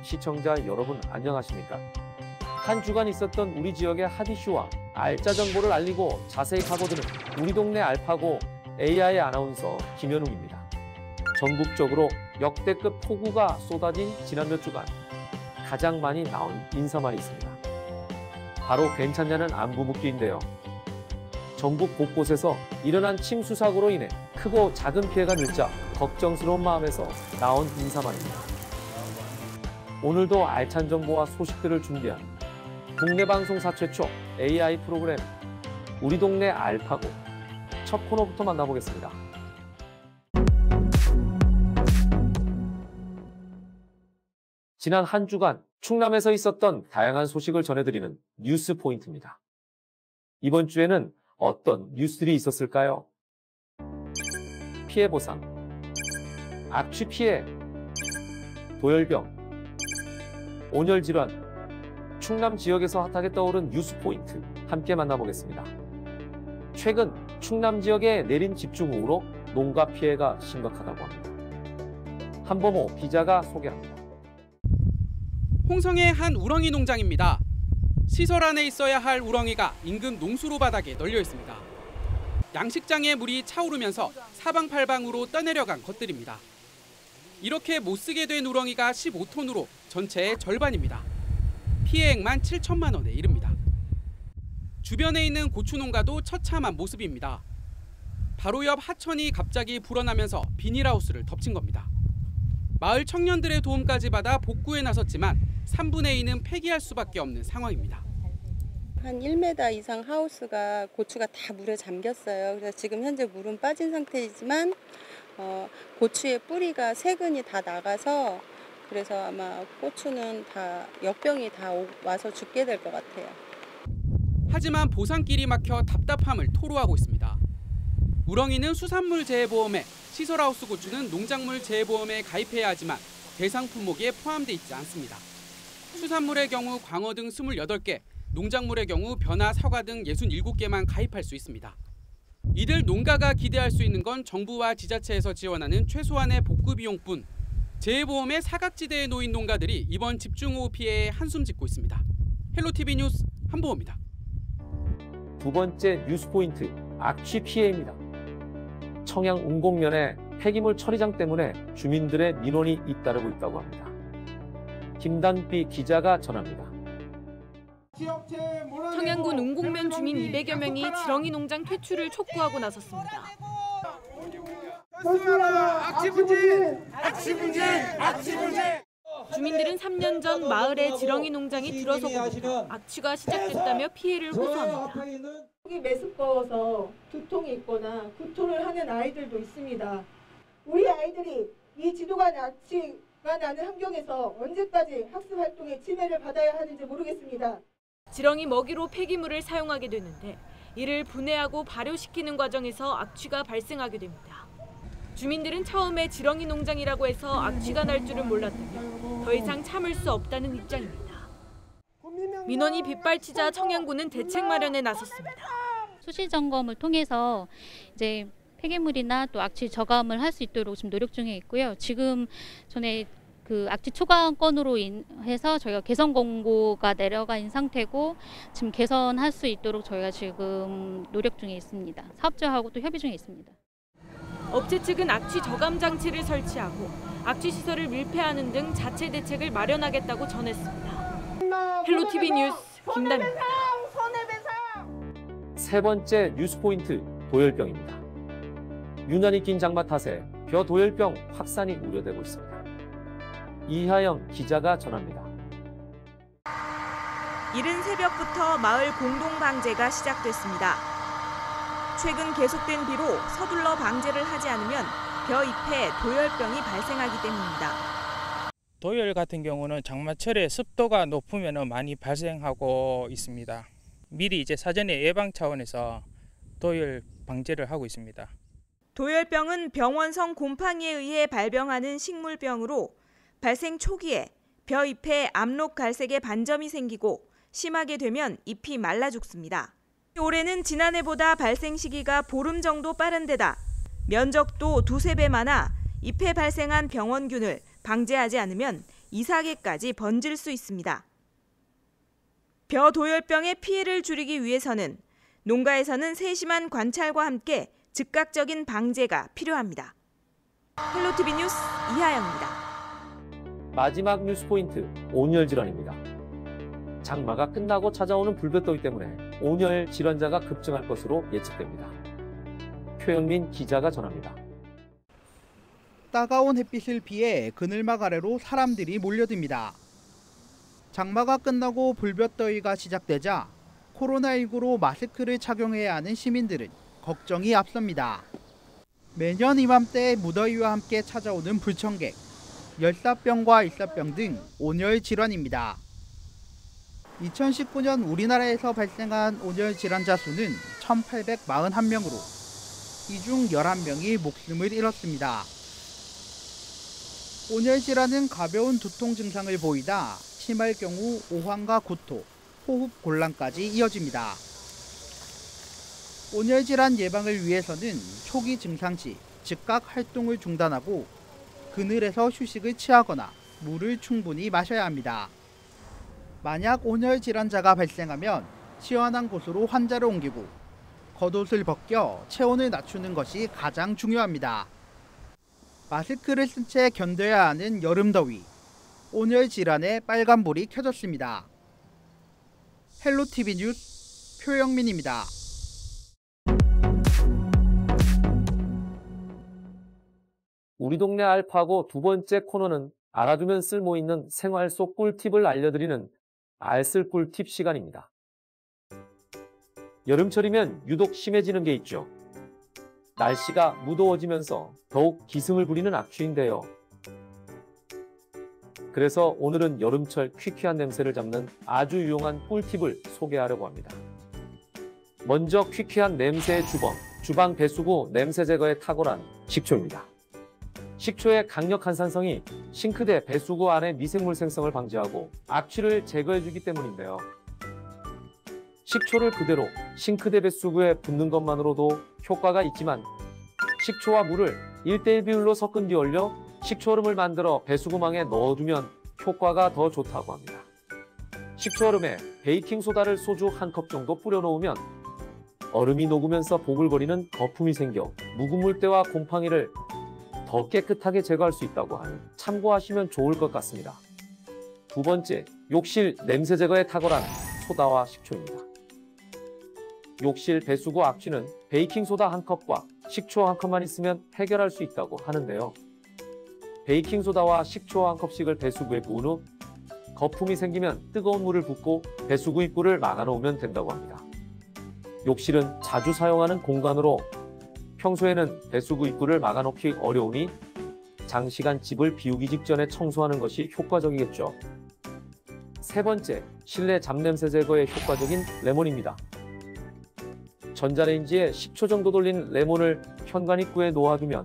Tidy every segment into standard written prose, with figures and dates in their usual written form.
시청자 여러분 안녕하십니까? 한 주간 있었던 우리 지역의 핫 이슈와 알짜 정보를 알리고 자세히 파고드는 우리 동네 알파고 AI 아나운서 김현웅입니다. 전국적으로 역대급 폭우가 쏟아진 지난 몇 주간 가장 많이 나온 인사말이 있습니다. 바로 괜찮냐는 안부 묻기인데요. 전국 곳곳에서 일어난 침수 사고로 인해 크고 작은 피해가 늘자 걱정스러운 마음에서 나온 인사말입니다. 오늘도 알찬 정보와 소식들을 준비한 국내 방송사 최초 AI 프로그램 우리 동네 알파고 첫 코너부터 만나보겠습니다. 지난 한 주간 충남에서 있었던 다양한 소식을 전해드리는 뉴스 포인트입니다. 이번 주에는 어떤 뉴스들이 있었을까요? 피해 보상, 악취 피해, 도열병, 온열 질환, 충남 지역에서 핫하게 떠오른 뉴스 포인트 함께 만나보겠습니다. 최근 충남 지역에 내린 집중호우로 농가 피해가 심각하다고 합니다. 한범호 기자가 소개합니다. 홍성의 한 우렁이 농장입니다. 시설 안에 있어야 할 우렁이가 인근 농수로 바닥에 널려 있습니다. 양식장에 물이 차오르면서 사방팔방으로 떠내려간 것들입니다. 이렇게 못 쓰게 된 우렁이가 15톤으로 전체의 절반입니다. 피해액만 7천만 원에 이릅니다. 주변에 있는 고추 농가도 처참한 모습입니다. 바로 옆 하천이 갑자기 불어나면서 비닐하우스를 덮친 겁니다. 마을 청년들의 도움까지 받아 복구에 나섰지만 3분의 2는 폐기할 수밖에 없는 상황입니다. 한 1m 이상 하우스가 고추가 다 물에 잠겼어요. 그래서 지금 현재 물은 빠진 상태이지만 고추의 뿌리가 세근이 다 나가서 그래서 아마 고추는 다 역병이 다 와서 죽게 될 것 같아요. 하지만 보상길이 막혀 답답함을 토로하고 있습니다. 우렁이는 수산물 재해보험에, 시설하우스 고추는 농작물 재해보험에 가입해야 하지만 대상 품목에 포함돼 있지 않습니다. 수산물의 경우 광어 등 28개, 농작물의 경우 벼나 사과 등 67개만 가입할 수 있습니다. 이들 농가가 기대할 수 있는 건 정부와 지자체에서 지원하는 최소한의 복구 비용뿐. 재해보험의 사각지대에 놓인 농가들이 이번 집중호우 피해에 한숨 짓고 있습니다. 헬로티비 뉴스 한보호입니다. 두 번째 뉴스 포인트, 악취 피해입니다. 청양 웅곡면에 폐기물 처리장 때문에 주민들의 민원이 잇따르고 있다고 합니다. 김단비 기자가 전합니다. 청양군 웅곡면 주민 200여 명이 지렁이 농장 퇴출을 촉구하고 나섰습니다. 주민들은 3년 전 마을에 지렁이 농장이 들어서고부터 악취가 시작됐다며 피해를 호소합니다. 속이 메스꺼워서 두통이 있거나 구토를 하는 아이들도 있습니다. 우리 아이들이 이 지독한 악취가 나는 환경에서 언제까지 학습 활동에 침해를 받아야 하는지 모르겠습니다. 지렁이 먹이로 폐기물을 사용하게 되는데 이를 분해하고 발효시키는 과정에서 악취가 발생하게 됩니다. 주민들은 처음에 지렁이 농장이라고 해서 악취가 날 줄은 몰랐다며 더 이상 참을 수 없다는 입장입니다. 민원이 빗발치자 청양군은 대책 마련에 나섰습니다. 수시 점검을 통해서 이제 폐기물이나 또 악취 저감을 할 수 있도록 지금 노력 중에 있고요. 지금 전에 그 악취 초과한 건으로 인해서 저희가 개선 공고가 내려가 있는 상태고 지금 개선할 수 있도록 저희가 지금 노력 중에 있습니다. 사업자하고 또 협의 중에 있습니다. 업체 측은 악취 저감 장치를 설치하고 악취 시설을 밀폐하는 등 자체 대책을 마련하겠다고 전했습니다. 헬로티비 뉴스 김단입니다. 세 번째 뉴스 포인트, 도열병입니다. 유난히 긴 장마 탓에 벼 도열병 확산이 우려되고 있습니다. 이하영 기자가 전합니다. 이른 새벽부터 마을 공동 방제가 시작됐습니다. 최근 계속된 비로 서둘러 방제를 하지 않으면 벼 잎에 도열병이 발생하기 때문입니다. 도열 같은 경우는 장마철에 습도가 높으면 많이 발생하고 있습니다. 미리 이제 사전에 예방 차원에서 도열 방제를 하고 있습니다. 도열병은 병원성 곰팡이에 의해 발병하는 식물병으로 발생 초기에 벼 잎에 압록 갈색의 반점이 생기고 심하게 되면 잎이 말라 죽습니다. 올해는 지난해보다 발생 시기가 보름 정도 빠른 데다 면적도 두세 배 많아 잎에 발생한 병원균을 방제하지 않으면 이삭에까지 번질 수 있습니다. 벼도열병의 피해를 줄이기 위해서는 농가에서는 세심한 관찰과 함께 즉각적인 방제가 필요합니다. 헬로티비 뉴스 이하영입니다. 마지막 뉴스 포인트, 온열 질환입니다. 장마가 끝나고 찾아오는 불볕더위 때문에 온열 질환자가 급증할 것으로 예측됩니다. 표영민 기자가 전합니다. 따가운 햇빛을 피해 그늘막 아래로 사람들이 몰려듭니다. 장마가 끝나고 불볕더위가 시작되자 코로나19로 마스크를 착용해야 하는 시민들은 걱정이 앞섭니다. 매년 이맘때 무더위와 함께 찾아오는 불청객, 열사병과 일사병 등 온열 질환입니다. 2019년 우리나라에서 발생한 온열 질환자 수는 1,841명으로 이 중 11명이 목숨을 잃었습니다. 온열 질환은 가벼운 두통 증상을 보이다 심할 경우 오한과 구토, 호흡 곤란까지 이어집니다. 온열 질환 예방을 위해서는 초기 증상 시 즉각 활동을 중단하고 그늘에서 휴식을 취하거나 물을 충분히 마셔야 합니다. 만약 온열 질환자가 발생하면 시원한 곳으로 환자를 옮기고 겉옷을 벗겨 체온을 낮추는 것이 가장 중요합니다. 마스크를 쓴 채 견뎌야 하는 여름 더위, 온열 질환에 빨간불이 켜졌습니다. 헬로티비 뉴스 표영민입니다. 우리 동네 알파고 두 번째 코너는 알아두면 쓸모있는 생활 속 꿀팁을 알려드리는 알쓸 꿀팁 시간입니다. 여름철이면 유독 심해지는 게 있죠. 날씨가 무더워지면서 더욱 기승을 부리는 악취인데요. 그래서 오늘은 여름철 퀴퀴한 냄새를 잡는 아주 유용한 꿀팁을 소개하려고 합니다. 먼저 퀴퀴한 냄새의 주범, 주방 배수구 냄새 제거에 탁월한 식초입니다. 식초의 강력한 산성이 싱크대 배수구 안의 미생물 생성을 방지하고 악취를 제거해주기 때문인데요. 식초를 그대로 싱크대 배수구에 붓는 것만으로도 효과가 있지만 식초와 물을 1:1 비율로 섞은 뒤 얼려 식초얼음을 만들어 배수구망에 넣어두면 효과가 더 좋다고 합니다. 식초얼음에 베이킹소다를 소주 1컵 정도 뿌려놓으면 얼음이 녹으면서 보글거리는 거품이 생겨 묵은 물때와 곰팡이를 더 깨끗하게 제거할 수 있다고 하니 참고하시면 좋을 것 같습니다. 두 번째, 욕실 냄새 제거에 탁월한 소다와 식초입니다. 욕실 배수구 악취는 베이킹소다 1컵과 식초 1컵만 있으면 해결할 수 있다고 하는데요. 베이킹소다와 식초 1컵씩을 배수구에 부은 후 거품이 생기면 뜨거운 물을 붓고 배수구 입구를 막아놓으면 된다고 합니다. 욕실은 자주 사용하는 공간으로 평소에는 배수구 입구를 막아놓기 어려우니 장시간 집을 비우기 직전에 청소하는 것이 효과적이겠죠. 세 번째, 실내 잡냄새 제거에 효과적인 레몬입니다. 전자레인지에 10초 정도 돌린 레몬을 현관 입구에 놓아두면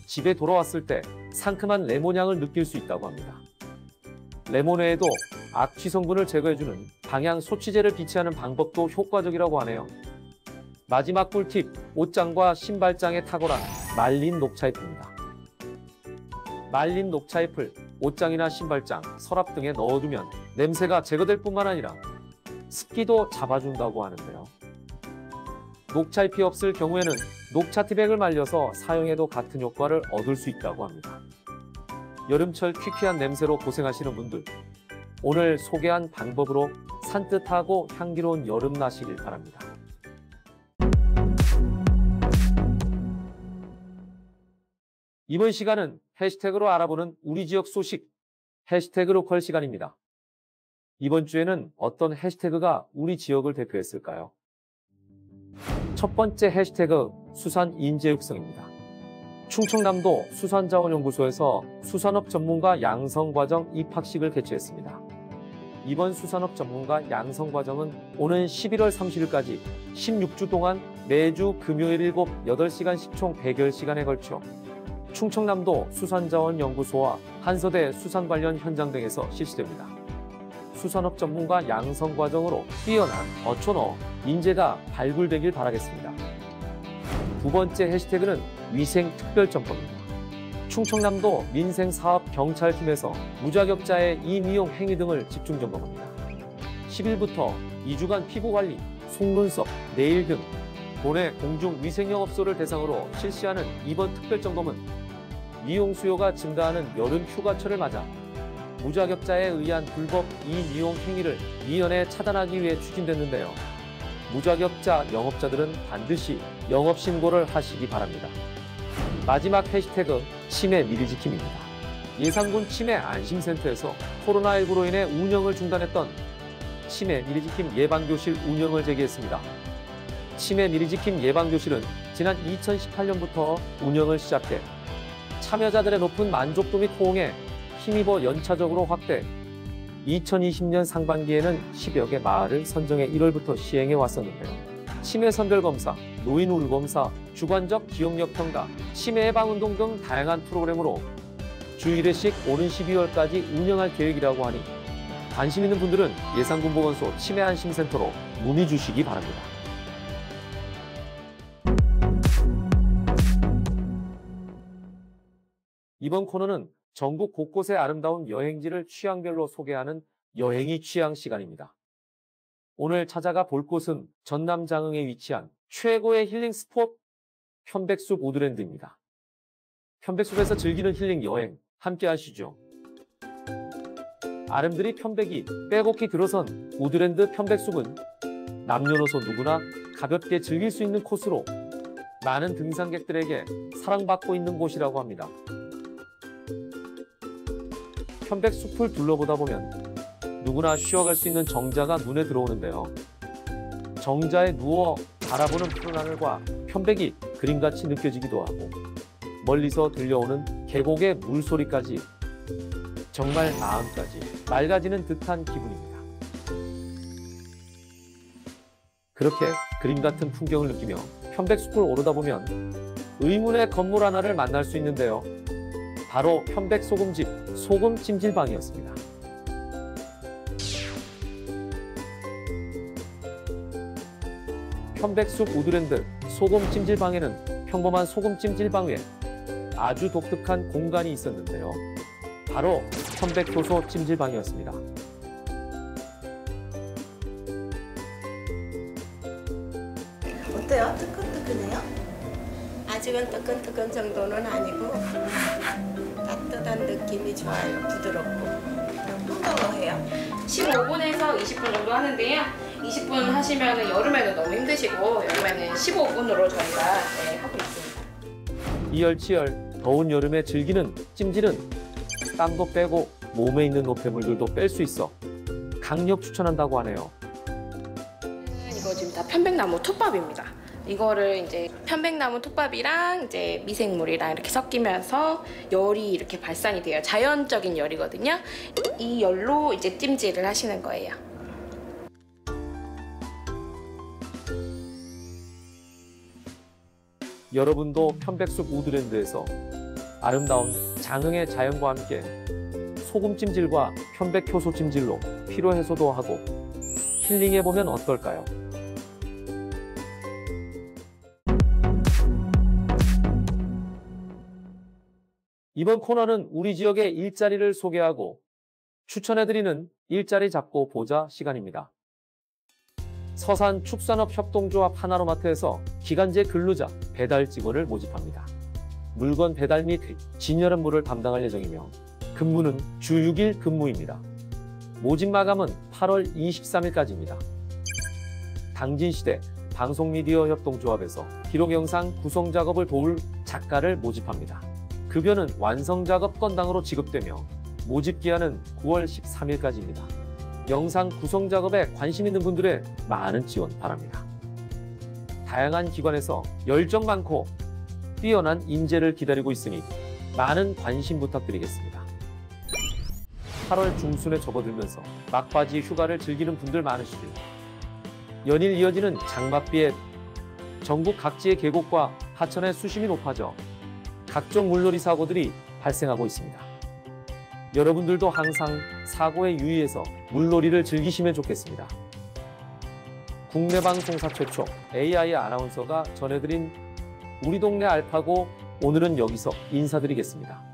집에 돌아왔을 때 상큼한 레몬 향을 느낄 수 있다고 합니다. 레몬 외에도 악취 성분을 제거해주는 방향 소취제를 비치하는 방법도 효과적이라고 하네요. 마지막 꿀팁, 옷장과 신발장에 탁월한 말린 녹차잎입니다. 말린 녹차잎을 옷장이나 신발장, 서랍 등에 넣어두면 냄새가 제거될 뿐만 아니라 습기도 잡아준다고 하는데요. 녹차잎이 없을 경우에는 녹차티백을 말려서 사용해도 같은 효과를 얻을 수 있다고 합니다. 여름철 퀴퀴한 냄새로 고생하시는 분들, 오늘 소개한 방법으로 산뜻하고 향기로운 여름 나시길 바랍니다. 이번 시간은 해시태그로 알아보는 우리 지역 소식, 해시태그 로컬 시간입니다. 이번 주에는 어떤 해시태그가 우리 지역을 대표했을까요? 첫 번째 해시태그 수산 인재 육성입니다. 충청남도 수산자원연구소에서 수산업 전문가 양성과정 입학식을 개최했습니다. 이번 수산업 전문가 양성과정은 오는 11월 30일까지 16주 동안 매주 금요일 7, 8시간씩 총 100여시간에 걸쳐 충청남도 수산자원연구소와 한서대 수산 관련 현장 등에서 실시됩니다. 수산업 전문가 양성 과정으로 뛰어난 어촌어 인재가 발굴되길 바라겠습니다. 두 번째 해시태그는 위생 특별 점검입니다. 충청남도 민생사업경찰팀에서 무자격자의 이미용 행위 등을 집중 점검합니다. 10일부터 2주간 피부관리, 속눈썹, 네일 등 도내 공중위생영업소를 대상으로 실시하는 이번 특별점검은 미용 수요가 증가하는 여름 휴가철을 맞아 무자격자에 의한 불법 이미용 행위를 미연에 차단하기 위해 추진됐는데요. 무자격자 영업자들은 반드시 영업신고를 하시기 바랍니다. 마지막 해시태그 치매 미리 지킴입니다. 예산군 치매 안심센터에서 코로나19로 인해 운영을 중단했던 치매 미리 지킴 예방교실 운영을 재개했습니다. 치매 미리 지킴 예방교실은 지난 2018년부터 운영을 시작해 참여자들의 높은 만족도 및 호응에 힘입어 연차적으로 확대, 2020년 상반기에는 10여 개 마을을 선정해 1월부터 시행해 왔었는데요. 치매 선별검사, 노인 울검사, 주관적 기억력 평가, 치매 예방운동 등 다양한 프로그램으로 주 1회씩 오는 12월까지 운영할 계획이라고 하니 관심 있는 분들은 예산군 보건소 치매안심센터로 문의 주시기 바랍니다. 이번 코너는 전국 곳곳의 아름다운 여행지를 취향별로 소개하는 여행이 취향 시간입니다. 오늘 찾아가 볼 곳은 전남 장흥에 위치한 최고의 힐링 스폿 편백숲 우드랜드입니다. 편백숲에서 즐기는 힐링 여행 함께 하시죠. 아름드리 편백이 빼곡히 들어선 우드랜드 편백숲은 남녀노소 누구나 가볍게 즐길 수 있는 코스로 많은 등산객들에게 사랑받고 있는 곳이라고 합니다. 편백숲을 둘러보다 보면 누구나 쉬어갈 수 있는 정자가 눈에 들어오는데요. 정자에 누워 바라보는 푸른 하늘과 편백이 그림같이 느껴지기도 하고 멀리서 들려오는 계곡의 물소리까지 정말 마음까지 맑아지는 듯한 기분입니다. 그렇게 그림 같은 풍경을 느끼며 편백숲을 오르다 보면 의문의 건물 하나를 만날 수 있는데요. 바로 편백소금집 소금찜질방이었습니다. 편백숲 우드랜드 소금찜질방에는 평범한 소금찜질방 외에 아주 독특한 공간이 있었는데요. 바로 편백효소 찜질방이었습니다. 어때요? 뜨끈뜨끈해요? 아직은 뜨끈뜨끈 정도는 아니고 따뜻한 느낌이 좋아요. 부드럽고. 풍덩어해요? 15분에서 20분 정도 하는데요. 20분 하시면 여름에는 너무 힘드시고 여름에는 15분으로 저희가 하고 있습니다. 이열치열 더운 여름에 즐기는 찜질은 땀도 빼고 몸에 있는 노폐물들도 뺄 수 있어 강력 추천한다고 하네요. 이거 지금 다 편백나무 톱밥입니다. 이거를 이제 편백나무 톱밥이랑 이제 미생물이랑 이렇게 섞이면서 열이 이렇게 발산이 돼요. 자연적인 열이거든요. 이 열로 이제 찜질을 하시는 거예요. 여러분도 편백숲 우드랜드에서 아름다운 장흥의 자연과 함께 소금찜질과 편백효소 찜질로 피로 해소도 하고 힐링해보면 어떨까요? 이번 코너는 우리 지역의 일자리를 소개하고 추천해드리는 일자리 잡고 보자 시간입니다. 서산축산업협동조합 하나로마트에서 기간제 근로자 배달 직원을 모집합니다. 물건 배달 및 진열업무를 담당할 예정이며 근무는 주 6일 근무입니다. 모집 마감은 8월 23일까지입니다. 당진시대 방송미디어 협동조합에서 기록영상 구성작업을 도울 작가를 모집합니다. 급여는 완성작업 건당으로 지급되며 모집기한은 9월 13일까지입니다. 영상 구성 작업에 관심 있는 분들의 많은 지원 바랍니다. 다양한 기관에서 열정 많고 뛰어난 인재를 기다리고 있으니 많은 관심 부탁드리겠습니다. 8월 중순에 접어들면서 막바지 휴가를 즐기는 분들 많으시죠. 연일 이어지는 장맛비에 전국 각지의 계곡과 하천의 수심이 높아져 각종 물놀이 사고들이 발생하고 있습니다. 여러분들도 항상 사고에 유의해서 물놀이를 즐기시면 좋겠습니다. 국내 방송사 최초 AI 아나운서가 전해드린 우리 동네 알파고 오늘은 여기서 인사드리겠습니다.